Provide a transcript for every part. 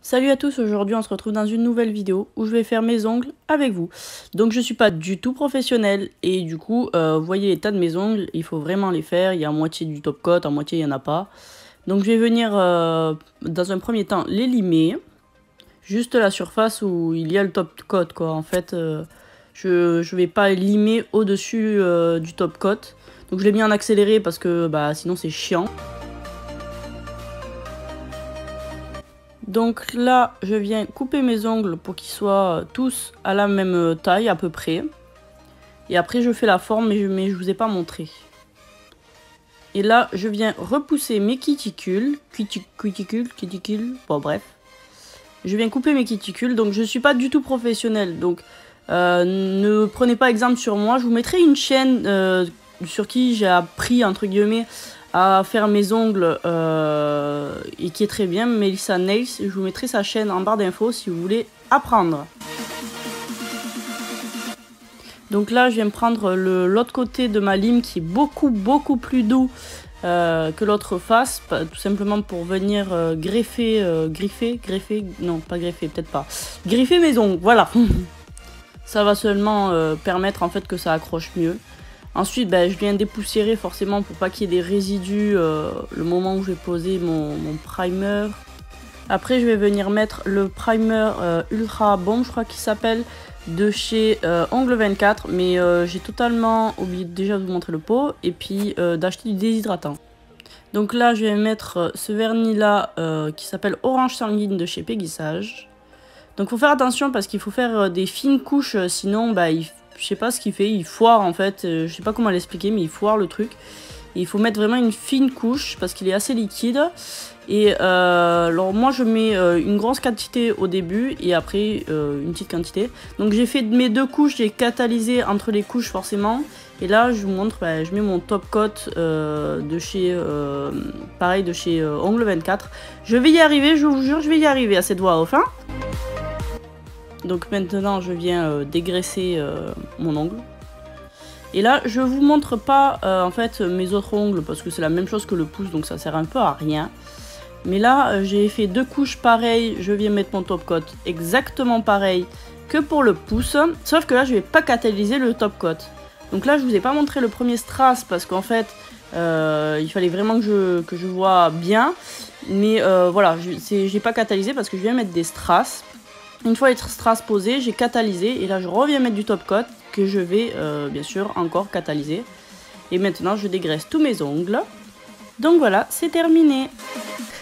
Salut à tous, aujourd'hui on se retrouve dans une nouvelle vidéo où je vais faire mes ongles avec vous. Donc je suis pas du tout professionnelle et du coup, vous voyez l'état de mes ongles, il faut vraiment les faire. Il y a à moitié du top coat, à moitié il n'y en a pas. Donc je vais venir dans un premier temps les limer. Juste la surface où il y a le top coat quoi. En fait, je vais pas limer au-dessus du top coat. Donc je l'ai mis en accéléré parce que sinon c'est chiant. Donc là, je viens couper mes ongles pour qu'ils soient tous à la même taille à peu près. Et après, je fais la forme, mais je vous ai pas montré. Et là, je viens repousser mes cuticules. Cuticules, bon bref. Je viens couper mes cuticules, donc je suis pas du tout professionnelle. Donc ne prenez pas exemple sur moi. Je vous mettrai une chaîne sur qui j'ai appris, entre guillemets, à faire mes ongles et qui est très bien, Melissa Nails. Je vous mettrai sa chaîne en barre d'infos si vous voulez apprendre. Donc là je viens prendre l'autre côté de ma lime qui est beaucoup plus doux que l'autre face, tout simplement pour venir griffer mes ongles, voilà. Ça va seulement permettre en fait que ça accroche mieux. Ensuite, je viens dépoussiérer forcément pour pas qu'il y ait des résidus le moment où je vais poser mon primer. Après, je vais venir mettre le primer Ultra Bomb, je crois qu'il s'appelle, de chez Ongle 24. Mais j'ai totalement oublié déjà de vous montrer le pot et puis d'acheter du déshydratant. Donc là, je vais mettre ce vernis là qui s'appelle Orange Sanguine de chez Péguissage. Donc, il faut faire attention parce qu'il faut faire des fines couches, sinon, je sais pas ce qu'il fait, il foire en fait, je sais pas comment l'expliquer, mais il foire le truc. Et il faut mettre vraiment une fine couche parce qu'il est assez liquide. Et alors moi je mets une grosse quantité au début et après une petite quantité. Donc j'ai fait mes deux couches, j'ai catalysé entre les couches forcément. Et là je vous montre, je mets mon top coat de chez, pareil de chez Ongle 24. Je vais y arriver, je vous jure, je vais y arriver à cette voix off. Hein. Donc maintenant je viens dégraisser mon ongle. Et là je vous montre pas en fait mes autres ongles parce que c'est la même chose que le pouce, donc ça sert un peu à rien. Mais là j'ai fait deux couches pareilles, je viens mettre mon top coat exactement pareil que pour le pouce. Sauf que là je vais pas catalyser le top coat. Donc là je vous ai pas montré le premier strass parce qu'en fait il fallait vraiment que je vois bien. Mais voilà, j'ai pas catalysé parce que je viens mettre des strass. Une fois les strass posés, j'ai catalysé et là je reviens mettre du top coat que je vais bien sûr encore catalyser. Et maintenant je dégraisse tous mes ongles. Donc voilà, c'est terminé.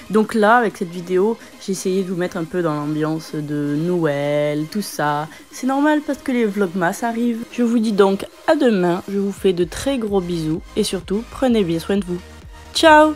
Donc là, avec cette vidéo, j'ai essayé de vous mettre un peu dans l'ambiance de Noël, tout ça. C'est normal parce que les vlogmas arrivent. Je vous dis donc à demain, je vous fais de très gros bisous et surtout, prenez bien soin de vous. Ciao!